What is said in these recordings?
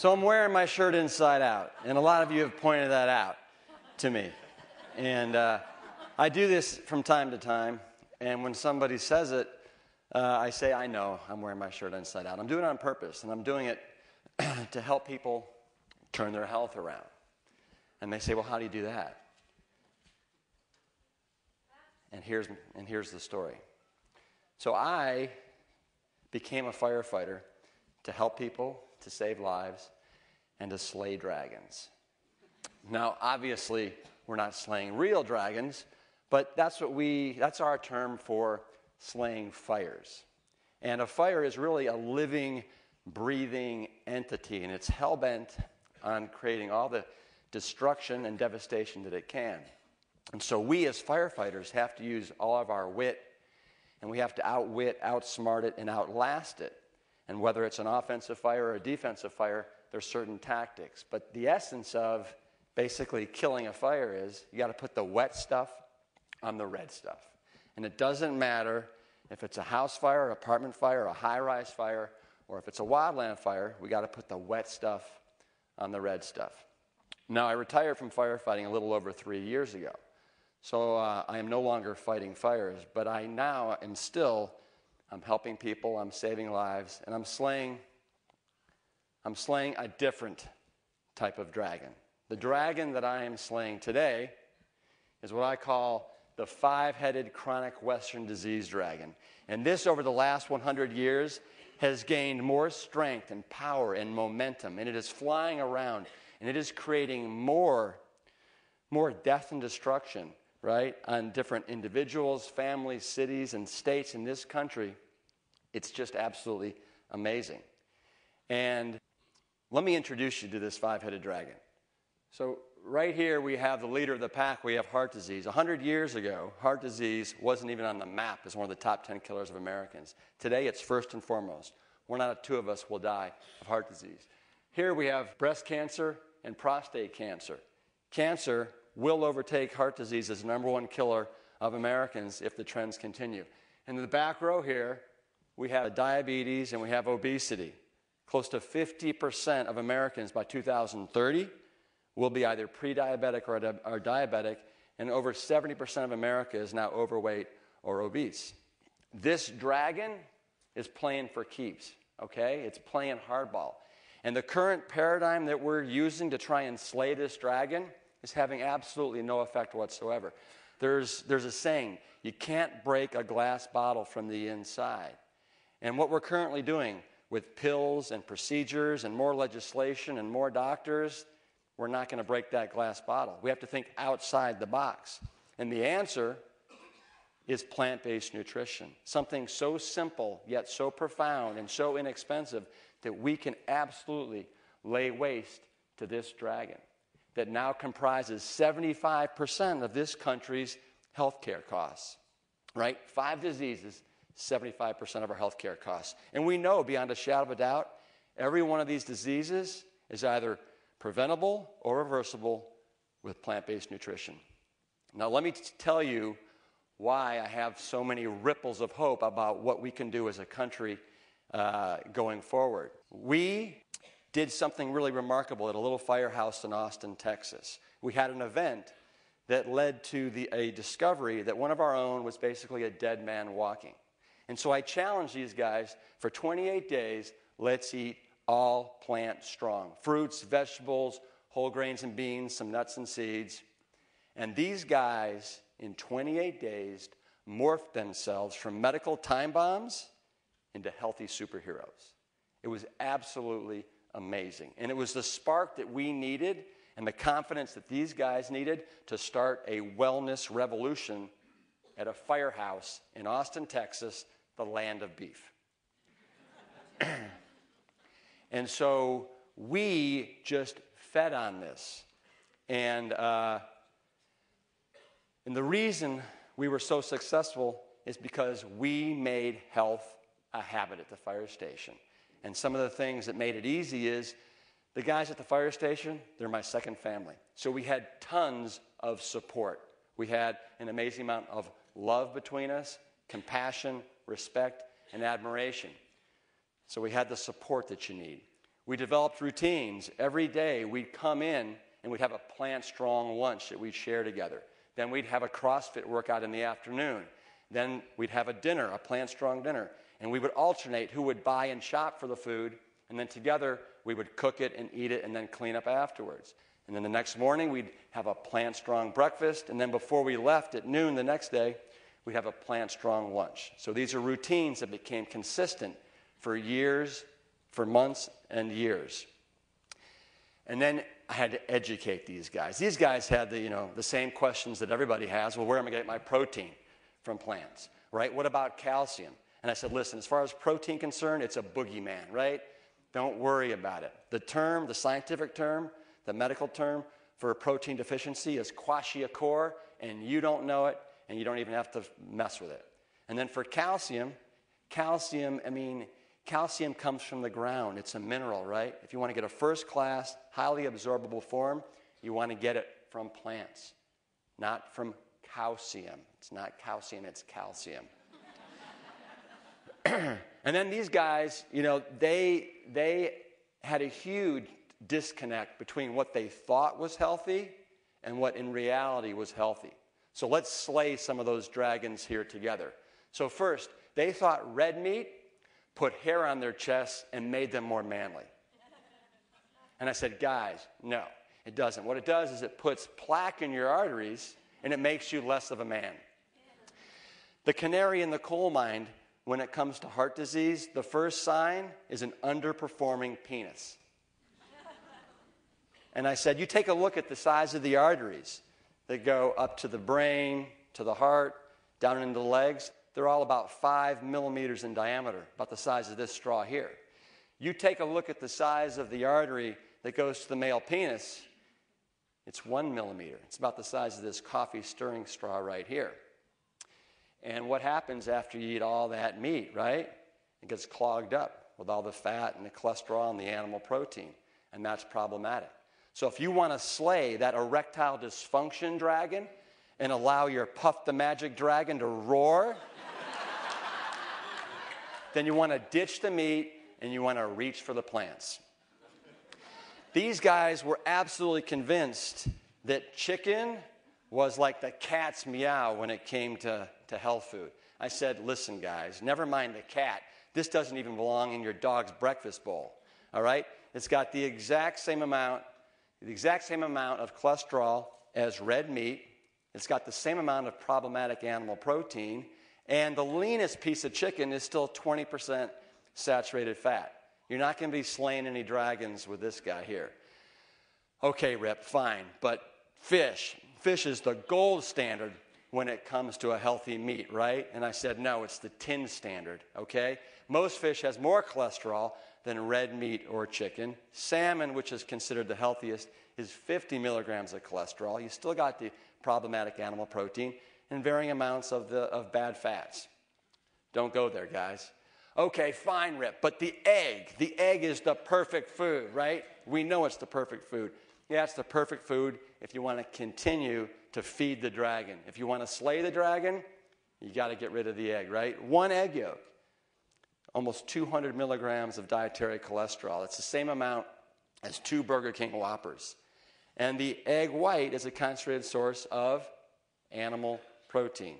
So I'm wearing my shirt inside out, and a lot of you have pointed that out to me. And I do this from time to time, and when somebody says it, I say, I know I'm wearing my shirt inside out. I'm doing it on purpose, and I'm doing it to help people turn their health around. And they say, well, how do you do that? And here's the story. So I became a firefighter to help people, to save lives, and to slay dragons. Now, obviously, we're not slaying real dragons, but that's our term for slaying fires. And a fire is really a living, breathing entity, and it's hell-bent on creating all the destruction and devastation that it can. And so we as firefighters have to use all of our wit, and we have to outwit, outsmart it, and outlast it. And whether it's an offensive fire or a defensive fire, there's certain tactics. But the essence of basically killing a fire is you got to put the wet stuff on the red stuff. And it doesn't matter if it's a house fire, an apartment fire, a high-rise fire, or if it's a wildland fire, we got to put the wet stuff on the red stuff. Now, I retired from firefighting a little over 3 years ago. So I am no longer fighting fires, but I now am still, I'm helping people, I'm saving lives, and I'm slaying a different type of dragon. The dragon that I am slaying today is what I call the five-headed chronic Western disease dragon. And this, over the last 100 years, has gained more strength and power and momentum, and it is flying around, and it is creating more death and destruction, right, on different individuals, families, cities, and states in this country. It's just absolutely amazing. And let me introduce you to this five-headed dragon. So right here we have the leader of the pack. We have heart disease. 100 years ago, heart disease wasn't even on the map as one of the top 10 killers of Americans. Today it's first and foremost. 1 out of 2 of us will die of heart disease. Here we have breast cancer and prostate cancer. Cancer will overtake heart disease as the #1 killer of Americans if the trends continue. And in the back row here, we have diabetes and we have obesity. Close to 50% of Americans by 2030 will be either pre-diabetic or diabetic, and over 70% of America is now overweight or obese. This dragon is playing for keeps, okay? It's playing hardball. And the current paradigm that we're using to try and slay this dragon is having absolutely no effect whatsoever. There's a saying, you can't break a glass bottle from the inside. And what we're currently doing with pills and procedures and more legislation and more doctors, we're not going to break that glass bottle. We have to think outside the box. And the answer is plant-based nutrition. Something so simple yet so profound and so inexpensive that we can absolutely lay waste to this dragon that now comprises 75% of this country's healthcare costs, right? 5 diseases, 75% of our healthcare costs. And we know beyond a shadow of a doubt, every one of these diseases is either preventable or reversible with plant-based nutrition. Now let me tell you why I have so many ripples of hope about what we can do as a country going forward. We did something really remarkable at a little firehouse in Austin, Texas. We had an event that led to a discovery that one of our own was basically a dead man walking. And so I challenged these guys for 28 days, let's eat all plant strong. Fruits, vegetables, whole grains and beans, some nuts and seeds. And these guys, in 28 days, morphed themselves from medical time bombs into healthy superheroes. It was absolutely amazing. And it was the spark that we needed and the confidence that these guys needed to start a wellness revolution at a firehouse in Austin, Texas, the land of beef. And so we just fed on this. And the reason we were so successful is because we made health a habit at the fire station. And some of the things that made it easy is the guys at the fire station, they're my second family. So we had tons of support. We had an amazing amount of love between us, compassion, respect, and admiration. So we had the support that you need. We developed routines. Every day we'd come in and we'd have a plant-strong lunch that we'd share together. Then we'd have a CrossFit workout in the afternoon. Then we'd have a dinner, a plant-strong dinner. And we would alternate who would buy and shop for the food. And then together we would cook it and eat it and then clean up afterwards. And then the next morning we'd have a plant-strong breakfast. And then before we left at noon the next day, we'd have a plant-strong lunch. So these are routines that became consistent for years, for months and years. And then I had to educate these guys. These guys had the same questions that everybody has. Well, where am I going to get my protein from plants, right? What about calcium? And I said, listen, as far as protein concerned, it's a boogeyman, right? Don't worry about it. The scientific term, the medical term for a protein deficiency is kwashiorkor, and you don't know it, and you don't even have to mess with it. And then for calcium comes from the ground. It's a mineral, right? If you want to get a first-class, highly absorbable form, you want to get it from plants, not from calcium. It's not calcium, it's calcium. And then these guys, they had a huge disconnect between what they thought was healthy and what in reality was healthy. So let's slay some of those dragons here together. So first, they thought red meat put hair on their chests and made them more manly. And I said, guys, no, it doesn't. What it does is it puts plaque in your arteries and it makes you less of a man. The canary in the coal mine, when it comes to heart disease, the first sign is an underperforming penis. And I said, you take a look at the size of the arteries that go up to the brain, to the heart, down into the legs. They're all about 5 millimeters in diameter, about the size of this straw here. You take a look at the size of the artery that goes to the male penis, it's 1 millimeter. It's about the size of this coffee stirring straw right here. And what happens after you eat all that meat, right? It gets clogged up with all the fat and the cholesterol and the animal protein, and that's problematic. So if you want to slay that erectile dysfunction dragon and allow your Puff the Magic Dragon to roar, then you want to ditch the meat and you want to reach for the plants. These guys were absolutely convinced that chicken was like the cat's meow when it came to health food. I said, listen, guys, never mind the cat. This doesn't even belong in your dog's breakfast bowl, all right? It's got the exact same amount of cholesterol as red meat. It's got the same amount of problematic animal protein, and the leanest piece of chicken is still 20% saturated fat. You're not going to be slaying any dragons with this guy here. Okay, Rip, fine, but fish is the gold standard when it comes to a healthy meat, right? And I said, no, it's the tin standard, okay? Most fish has more cholesterol than red meat or chicken. Salmon, which is considered the healthiest, is 50 milligrams of cholesterol. You still got the problematic animal protein and varying amounts of bad fats. Don't go there, guys. Okay, fine, Rip, but the egg is the perfect food, right? We know it's the perfect food. Yeah, it's the perfect food if you want to continue to feed the dragon. If you want to slay the dragon, you got to get rid of the egg, right? One egg yolk, almost 200 milligrams of dietary cholesterol. It's the same amount as 2 Burger King Whoppers. And the egg white is a concentrated source of animal protein.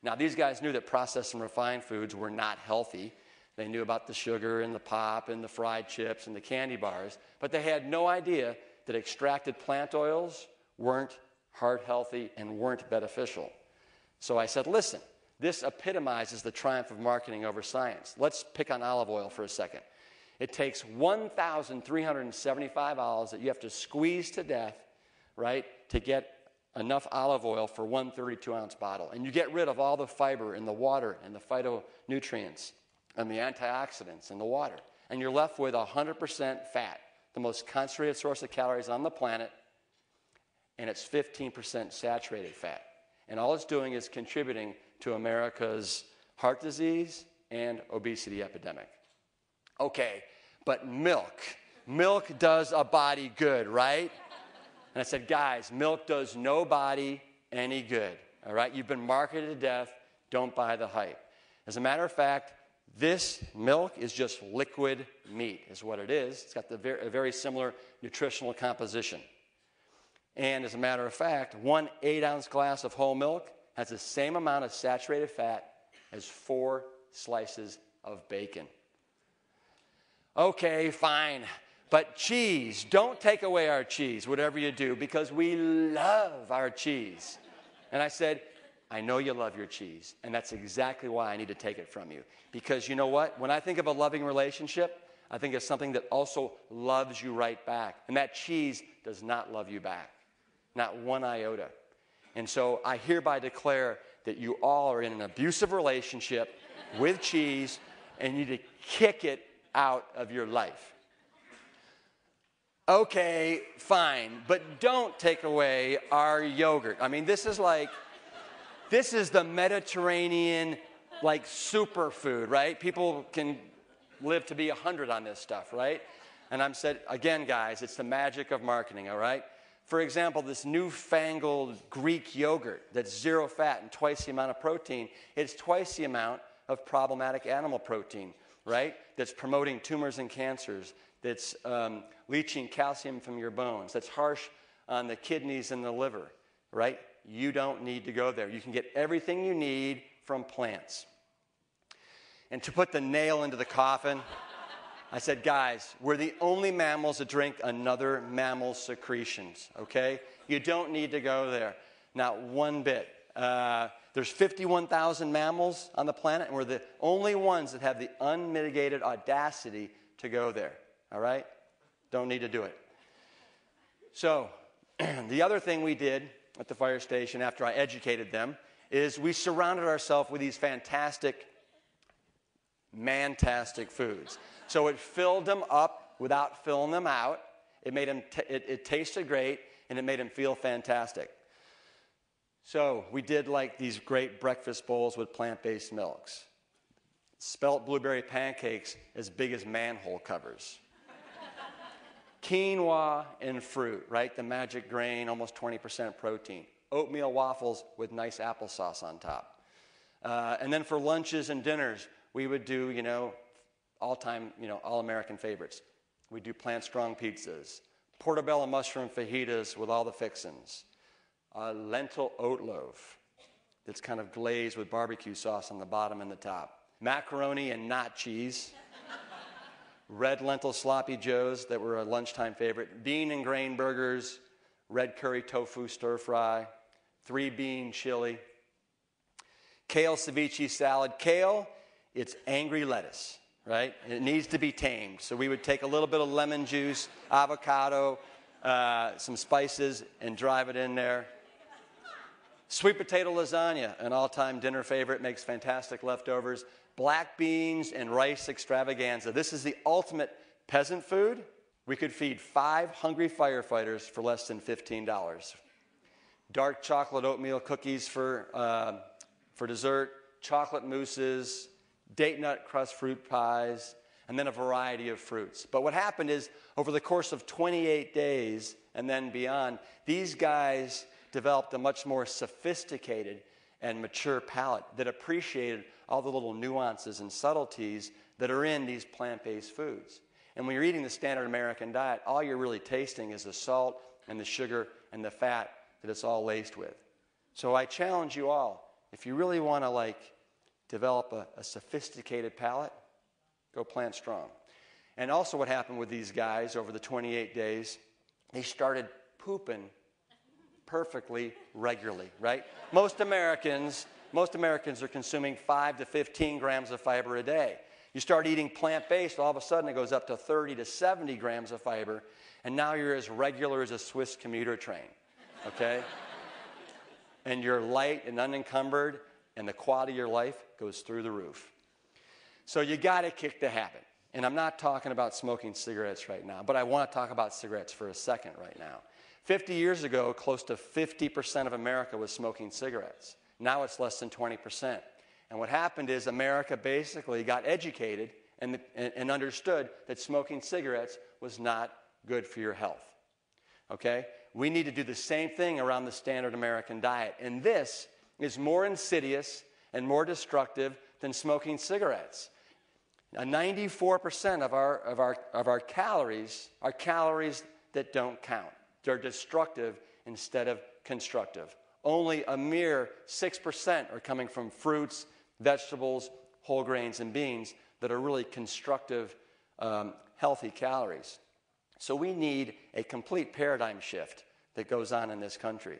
Now, these guys knew that processed and refined foods were not healthy. They knew about the sugar and the pop and the fried chips and the candy bars, but they had no idea that extracted plant oils weren't heart healthy and weren't beneficial. So I said, listen, this epitomizes the triumph of marketing over science. Let's pick on olive oil for a second. It takes 1,375 olives that you have to squeeze to death, right, to get enough olive oil for one 32-ounce bottle. And you get rid of all the fiber in the water and the phytonutrients and the antioxidants in the water. And you're left with 100% fat, the most concentrated source of calories on the planet, and it's 15% saturated fat. And all it's doing is contributing to America's heart disease and obesity epidemic. Okay, but milk does a body good, right? And I said, guys, milk does no body any good, all right? You've been marketed to death. Don't buy the hype. As a matter of fact, This milk is just liquid meat, is what it is. It's got a very similar nutritional composition. And as a matter of fact, 1 8-ounce glass of whole milk has the same amount of saturated fat as 4 slices of bacon. Okay, fine. But cheese, don't take away our cheese, whatever you do, because we love our cheese. And I said, I know you love your cheese, and that's exactly why I need to take it from you. Because you know what? When I think of a loving relationship, I think of something that also loves you right back. And that cheese does not love you back, not one iota. And so I hereby declare that you all are in an abusive relationship with cheese, and you need to kick it out of your life. Okay, fine, but don't take away our yogurt. I mean, this is the Mediterranean, superfood, right? People can live to be 100 on this stuff, right? And I'm said, again, guys, it's the magic of marketing, all right? For example, this newfangled Greek yogurt that's 0 fat and twice the amount of protein, it's twice the amount of problematic animal protein, right? That's promoting tumors and cancers, that's leaching calcium from your bones, that's harsh on the kidneys and the liver, right? You don't need to go there. You can get everything you need from plants. And to put the nail into the coffin, I said, guys, we're the only mammals that drink another mammal's secretions, okay? You don't need to go there, not one bit. There's 51,000 mammals on the planet, and we're the only ones that have the unmitigated audacity to go there, all right? Don't need to do it. So the other thing we did at the fire station after I educated them is we surrounded ourselves with these fantastic, mantastic foods. So it filled them up without filling them out. It made them it tasted great, and it made them feel fantastic. So we did these great breakfast bowls with plant-based milks. Spelt blueberry pancakes as big as manhole covers. Quinoa and fruit, right? The magic grain, almost 20% protein. Oatmeal waffles with nice applesauce on top. And then for lunches and dinners, we would do, all-time, all-American favorites. We'd do plant-strong pizzas, portobello mushroom fajitas with all the fixins, a lentil oat loaf that's kind of glazed with barbecue sauce on the bottom and the top, macaroni and not cheese, red lentil sloppy joes that were a lunchtime favorite, bean and grain burgers, red curry tofu stir fry, 3-bean chili, kale ceviche salad. Kale, it's angry lettuce, right? It needs to be tamed. So we would take a little bit of lemon juice, avocado, some spices, and drive it in there. Sweet potato lasagna, an all-time dinner favorite, makes fantastic leftovers. Black beans and rice extravaganza. This is the ultimate peasant food. We could feed 5 hungry firefighters for less than $15. Dark chocolate oatmeal cookies for dessert, chocolate mousses, date nut crust fruit pies, and then a variety of fruits. But what happened is, over the course of 28 days and then beyond, these guys developed a much more sophisticated and mature palate that appreciated all the little nuances and subtleties that are in these plant-based foods. And when you're eating the standard American diet, all you're really tasting is the salt and the sugar and the fat that it's all laced with. So I challenge you all, if you really want to develop a sophisticated palate, go plant strong. And also what happened with these guys over the 28 days, they started pooping perfectly regularly, right? Most Americans are consuming 5 to 15 grams of fiber a day. You start eating plant-based, all of a sudden it goes up to 30 to 70 grams of fiber, and now you're as regular as a Swiss commuter train, okay? And you're light and unencumbered, and the quality of your life goes through the roof. So you got to kick the habit. And I'm not talking about smoking cigarettes right now, but I want to talk about cigarettes for a second right now. 50 years ago, close to 50% of America was smoking cigarettes. Now it's less than 20%. And what happened is America basically got educated and understood that smoking cigarettes was not good for your health. Okay? We need to do the same thing around the standard American diet. And this is more insidious and more destructive than smoking cigarettes. 94% of our calories are calories that don't count. They're destructive instead of constructive. Only a mere 6% are coming from fruits, vegetables, whole grains, and beans that are really constructive, healthy calories. So we need a complete paradigm shift that goes on in this country.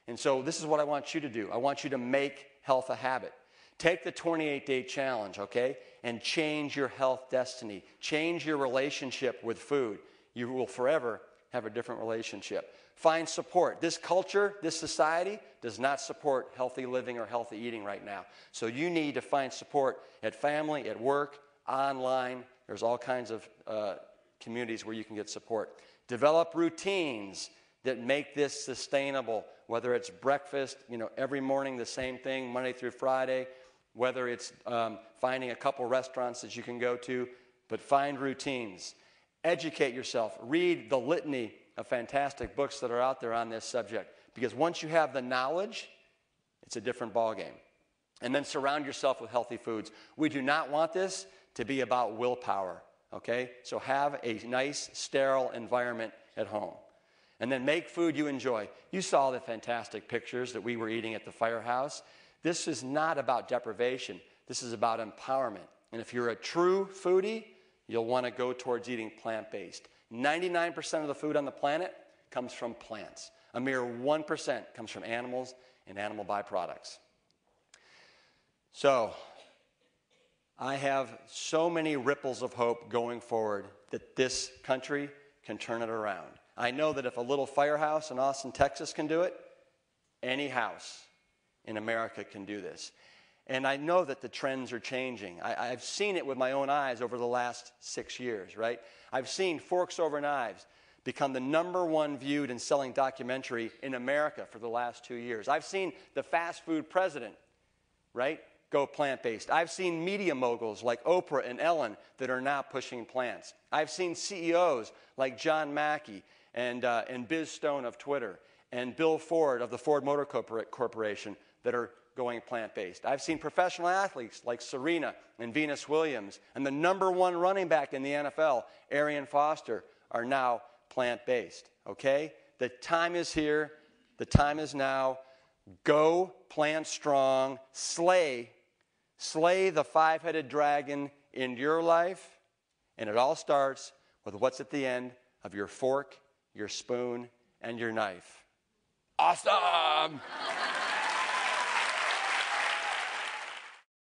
And so this is what I want you to do. I want you to make health a habit. Take the 28-day challenge, okay, and change your health destiny. Change your relationship with food. You will forever have a different relationship. Find support. This culture, this society, does not support healthy living or healthy eating right now. So you need to find support at family, at work, online. There's all kinds of communities where you can get support. Develop routines that make this sustainable, whether it's breakfast, every morning the same thing, Monday through Friday, whether it's finding a couple restaurants that you can go to, but find routines. Educate yourself. Read the litany of fantastic books that are out there on this subject, because once you have the knowledge, it's a different ballgame. And then surround yourself with healthy foods. We do not want this to be about willpower, okay? So have a nice, sterile environment at home. And then make food you enjoy. You saw the fantastic pictures that we were eating at the firehouse. This is not about deprivation. This is about empowerment. And if you're a true foodie, you'll want to go towards eating plant-based. 99% of the food on the planet comes from plants. A mere 1% comes from animals and animal byproducts. So, I have so many ripples of hope going forward that this country can turn it around. I know that if a little firehouse in Austin, Texas can do it, any house in America can do this. And I know that the trends are changing. I've seen it with my own eyes over the last 6 years, right? I've seen Forks Over Knives become the #1 viewed and selling documentary in America for the last 2 years. I've seen the fast food president, right, go plant-based. I've seen media moguls like Oprah and Ellen that are now pushing plants. I've seen CEOs like John Mackey and Biz Stone of Twitter and Bill Ford of the Ford Motor Corporation that are going plant-based. I've seen professional athletes like Serena and Venus Williams and the #1 running back in the NFL, Arian Foster, are now plant-based, okay? The time is here. The time is now. Go plant strong. Slay the five-headed dragon in your life, and it all starts with what's at the end of your fork, your spoon, and your knife. Awesome!